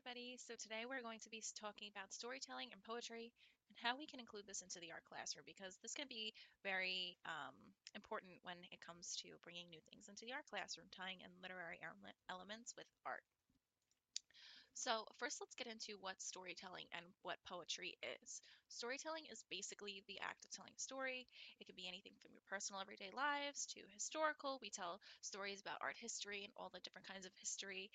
everybody. So today we're going to be talking about storytelling and poetry and how we can include this into the art classroom because this can be very important when it comes to bringing new things into the art classroom, tying in literary elements with art. So first let's get into what storytelling and what poetry is. Storytelling is basically the act of telling a story. It could be anything from your personal everyday lives to historical. We tell stories about art history and all the different kinds of history.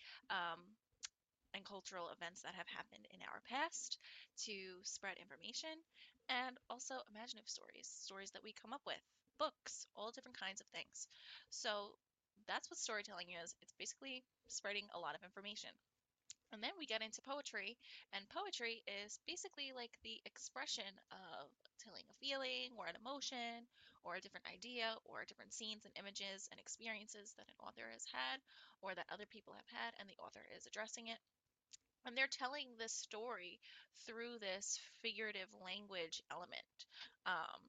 And cultural events that have happened in our past to spread information, and also imaginative stories, stories that we come up with, books, all different kinds of things. So that's what storytelling is. It's basically spreading a lot of information. And then we get into poetry, and poetry is basically like the expression of telling a feeling or an emotion or a different idea or different scenes and images and experiences that an author has had or that other people have had, and the author is addressing it, and they're telling this story through this figurative language element. Um,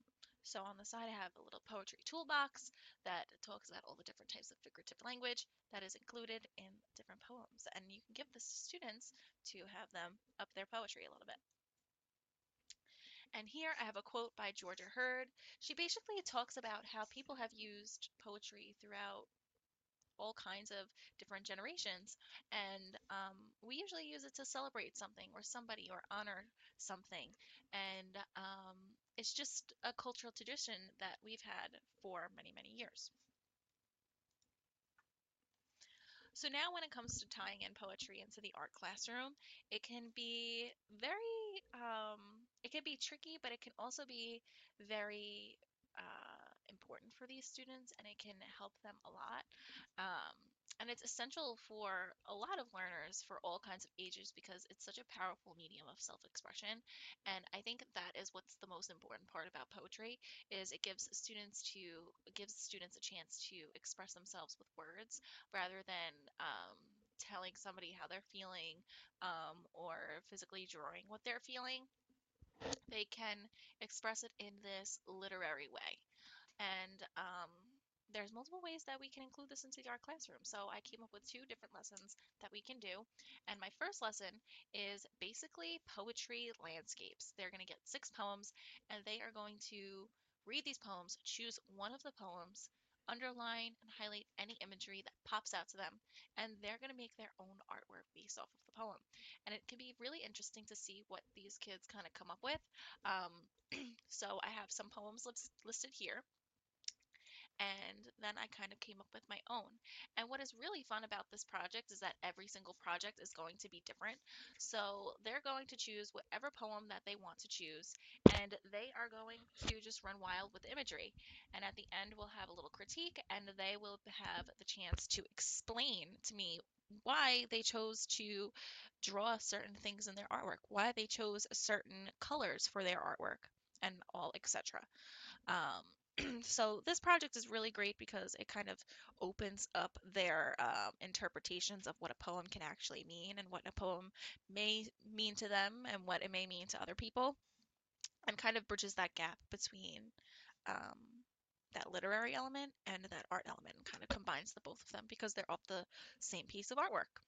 so on the side, I have a little poetry toolbox that talks about all the different types of figurative language that is included in different poems. And you can give this to students to have them up their poetry a little bit. And here I have a quote by Georgia Hurd. She basically talks about how people have used poetry throughout all kinds of different generations. And we usually use it to celebrate something or somebody or honor something. And it's just a cultural tradition that we've had for many, many years. So now when it comes to tying in poetry into the art classroom, it can be it can be tricky, but it can also be very important for these students, and it can help them a lot. And it's essential for a lot of learners for all kinds of ages because it's such a powerful medium of self-expression. And I think that is what's the most important part about poetry is it gives students a chance to express themselves with words rather than telling somebody how they're feeling or physically drawing what they're feeling. They can express it in this literary way. And there's multiple ways that we can include this into our classroom. So I came up with two different lessons that we can do. And my first lesson is basically poetry landscapes. They're going to get 6 poems, and they are going to read these poems, choose one of the poems, underline and highlight any imagery that pops out to them, and they're going to make their own artwork based off of the poem. And it can be really interesting to see what these kids kind of come up with. Um, so I have some poems listed here, and then I kind of came up with my own. And what is really fun about this project is that every single project is going to be different. So they're going to choose whatever poem that they want to choose, and they are going to just run wild with imagery. And at the end, we'll have a little critique, and they will have the chance to explain to me why they chose to draw certain things in their artwork, why they chose certain colors for their artwork, and all etc. Um, so this project is really great because it kind of opens up their interpretations of what a poem can actually mean and what a poem may mean to them and what it may mean to other people, and kind of bridges that gap between um, that literary element and that art element and kind of combines the both of them because they're off the same piece of artwork.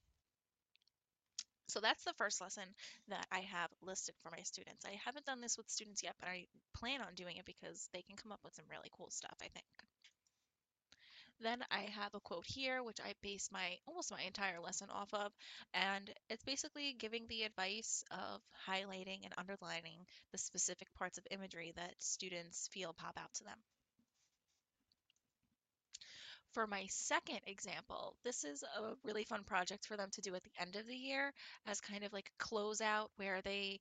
So that's the first lesson that I have listed for my students. I haven't done this with students yet, but I plan on doing it because they can come up with some really cool stuff, I think. Then I have a quote here, which I base my almost my entire lesson off of, and it's basically giving the advice of highlighting and underlining the specific parts of imagery that students feel pop out to them. For my second example, this is a really fun project for them to do at the end of the year as kind of like a closeout where they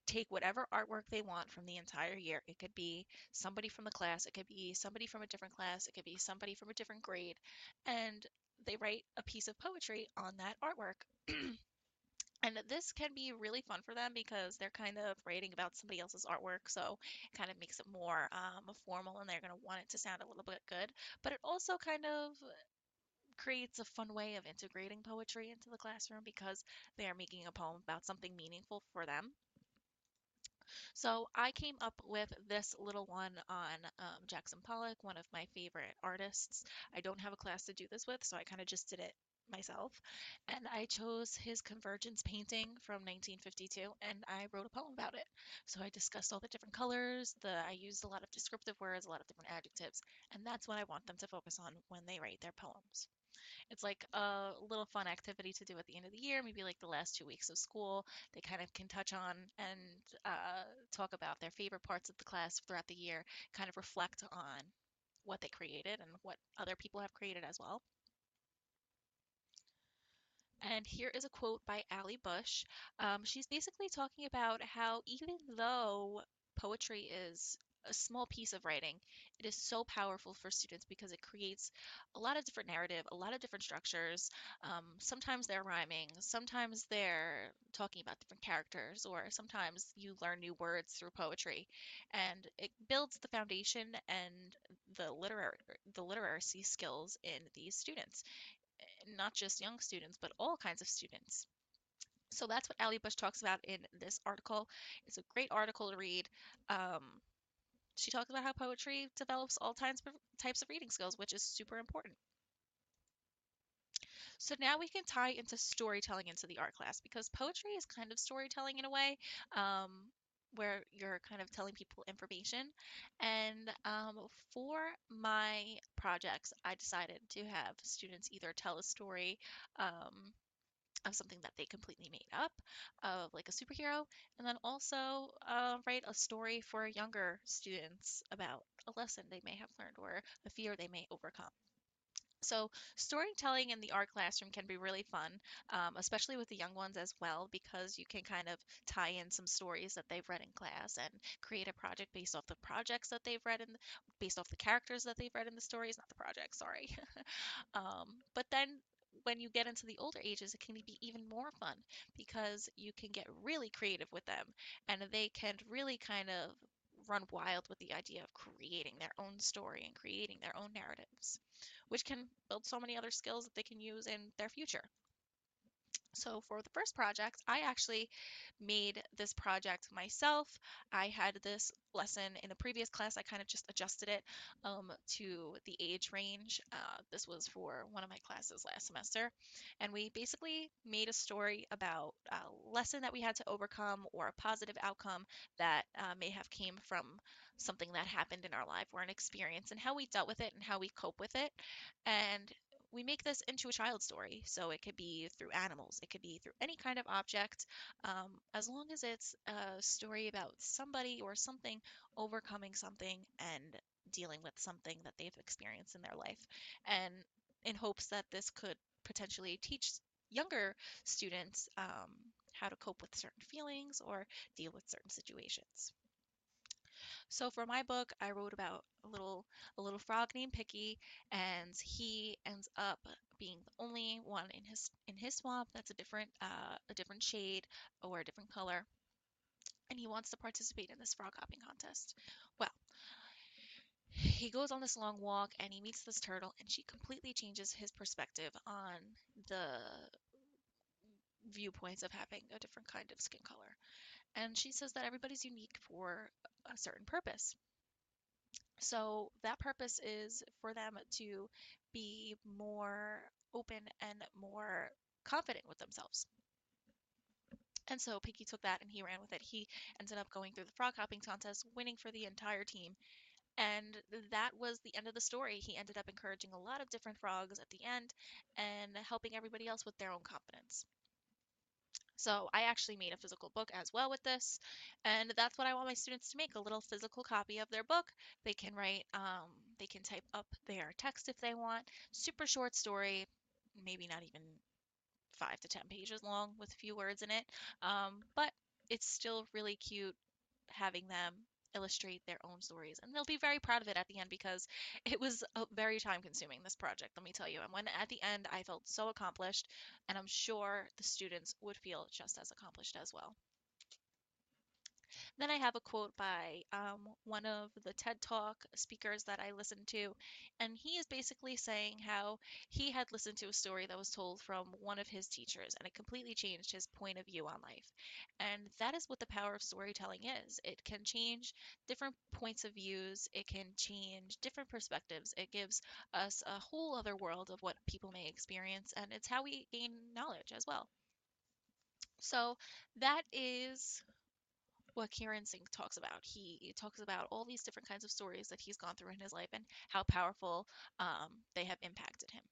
take whatever artwork they want from the entire year. It could be somebody from the class, it could be somebody from a different class, it could be somebody from a different grade, and they write a piece of poetry on that artwork. And this can be really fun for them because they're kind of writing about somebody else's artwork, so it kind of makes it more formal and they're going to want it to sound a little bit good. But it also kind of creates a fun way of integrating poetry into the classroom because they are making a poem about something meaningful for them. So I came up with this little one on Jackson Pollock, one of my favorite artists. I don't have a class to do this with, so I kind of just did it myself, and I chose his Convergence painting from 1952, and I wrote a poem about it. So I discussed all the different colors, I used a lot of descriptive words, a lot of different adjectives, and that's what I want them to focus on when they write their poems. It's like a little fun activity to do at the end of the year, maybe like the last 2 weeks of school. They kind of can touch on and talk about their favorite parts of the class throughout the year, kind of reflect on what they created and what other people have created as well. And here is a quote by Allie Bush. She's basically talking about how even though poetry is a small piece of writing, it is so powerful for students because it creates a lot of different narrative, a lot of different structures. Sometimes they're rhyming, sometimes they're talking about different characters, or sometimes you learn new words through poetry, and it builds the foundation and the literacy skills in these students, not just young students, but all kinds of students. So that's what Allie Bush talks about in this article. It's a great article to read. Um, she talks about how poetry develops all types of reading skills, which is super important. So now we can tie into storytelling into the art class because poetry is kind of storytelling in a way, um, where you're kind of telling people information. And for my projects, I decided to have students either tell a story. Of something that they completely made up, of like a superhero, and then also write a story for younger students about a lesson they may have learned or a fear they may overcome. So, storytelling in the art classroom can be really fun, especially with the young ones as well, because you can kind of tie in some stories that they've read in class and create a project based off the projects that they've read in, based off the characters that they've read in the stories, not the project, sorry. But then when you get into the older ages, it can be even more fun because you can get really creative with them and they can really kind of run wild with the idea of creating their own story and creating their own narratives, which can build so many other skills that they can use in their future. So for the first project, I actually made this project myself. I had this lesson in a previous class. I kind of just adjusted it to the age range. This was for one of my classes last semester. And we basically made a story about a lesson that we had to overcome or a positive outcome that may have came from something that happened in our life or an experience and how we dealt with it and how we cope with it. And we make this into a child story. So it could be through animals, it could be through any kind of object, as long as it's a story about somebody or something overcoming something and dealing with something that they've experienced in their life. And in hopes that this could potentially teach younger students how to cope with certain feelings or deal with certain situations. So for my book, I wrote about a little frog named Picky, and he ends up being the only one in his swamp that's a different shade or a different color, and he wants to participate in this frog hopping contest. Well, he goes on this long walk and he meets this turtle, and she completely changes his perspective on the viewpoints of having a different kind of skin color. And she says that everybody's unique for a certain purpose. So that purpose is for them to be more open and more confident with themselves. And so Pinky took that and he ran with it. He ended up going through the frog hopping contest, winning for the entire team. And that was the end of the story. He ended up encouraging a lot of different frogs at the end and helping everybody else with their own confidence. So I actually made a physical book as well with this, and that's what I want my students to make, a little physical copy of their book. They can write, they can type up their text if they want. Super short story, maybe not even 5 to 10 pages long with a few words in it, but it's still really cute having them illustrate their own stories, and they'll be very proud of it at the end because it was very time consuming, this project, let me tell you. And when at the end I felt so accomplished, and I'm sure the students would feel just as accomplished as well. Then I have a quote by one of the TED Talk speakers that I listened to, and he is basically saying how he had listened to a story that was told from one of his teachers, and it completely changed his point of view on life. And that is what the power of storytelling is. It can change different points of views, it can change different perspectives. It gives us a whole other world of what people may experience, and it's how we gain knowledge as well. So that is what Kieran Singh talks about. He talks about all these different kinds of stories that he's gone through in his life and how powerful they have impacted him.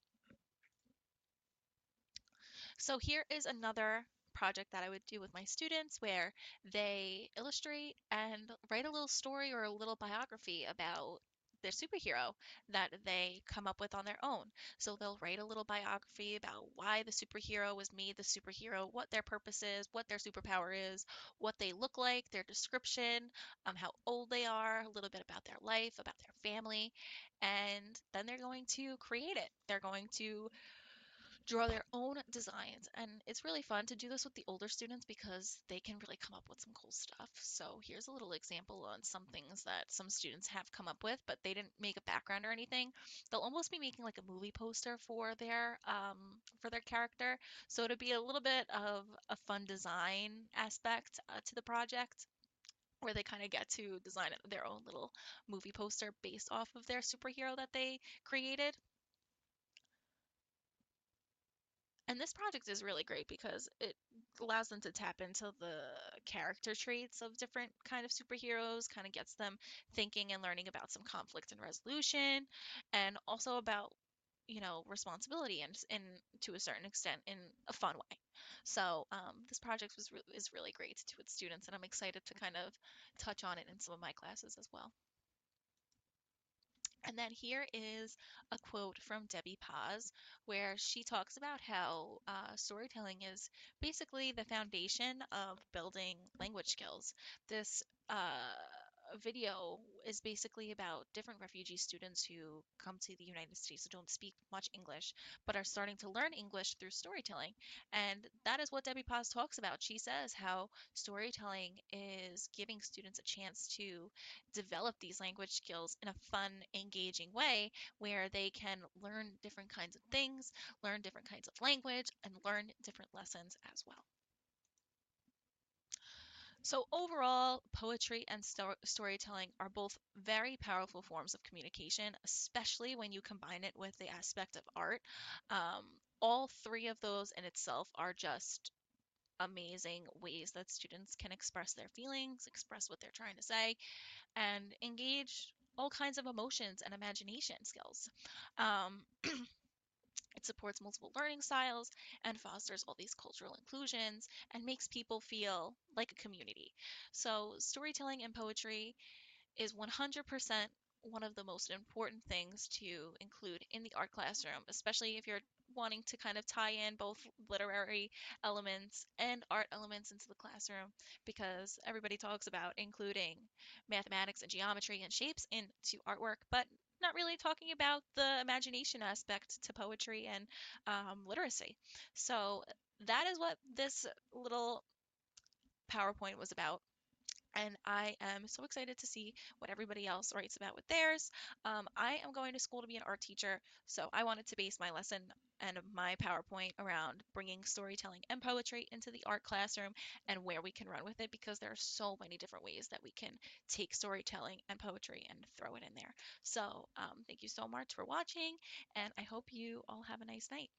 So here is another project that I would do with my students where they illustrate and write a little story or a little biography about their superhero that they come up with on their own. So they'll write a little biography about why the superhero was made the superhero, what their purpose is, what their superpower is, what they look like, their description, how old they are, a little bit about their life, about their family, and then they're going to create it. They're going to draw their own designs. And it's really fun to do this with the older students because they can really come up with some cool stuff. So here's a little example on some things that some students have come up with, but they didn't make a background or anything. They'll almost be making like a movie poster for their character. So it'll be a little bit of a fun design aspect to the project where they kind of get to design their own little movie poster based off of their superhero that they created. And this project is really great because it allows them to tap into the character traits of different kind of superheroes, kind of gets them thinking and learning about some conflict and resolution, and also about, responsibility and to a certain extent in a fun way. So this project is really great to do with students, and I'm excited to kind of touch on it in some of my classes as well. And then here is a quote from Debbie Paz, where she talks about how storytelling is basically the foundation of building language skills. This video is basically about different refugee students who come to the United States who don't speak much English, but are starting to learn English through storytelling. And that is what Debbie Paz talks about. She says how storytelling is giving students a chance to develop these language skills in a fun, engaging way where they can learn different kinds of things, learn different kinds of language, and learn different lessons as well. So, overall, poetry and storytelling are both very powerful forms of communication, especially when you combine it with the aspect of art. Um, all three of those in itself are just amazing ways that students can express their feelings, express what they're trying to say, and engage all kinds of emotions and imagination skills. Um, it supports multiple learning styles and fosters all these cultural inclusions and makes people feel like a community. So, storytelling and poetry is 100% one of the most important things to include in the art classroom, especially if you're wanting to kind of tie in both literary elements and art elements into the classroom, because everybody talks about including mathematics and geometry and shapes into artwork, but not really talking about the imagination aspect to poetry and literacy. So that is what this little PowerPoint was about, and I am so excited to see what everybody else writes about with theirs. I am going to school to be an art teacher, so I wanted to base my lesson and my PowerPoint around bringing storytelling and poetry into the art classroom and where we can run with it, because there are so many different ways that we can take storytelling and poetry and throw it in there. So thank you so much for watching, and I hope you all have a nice night.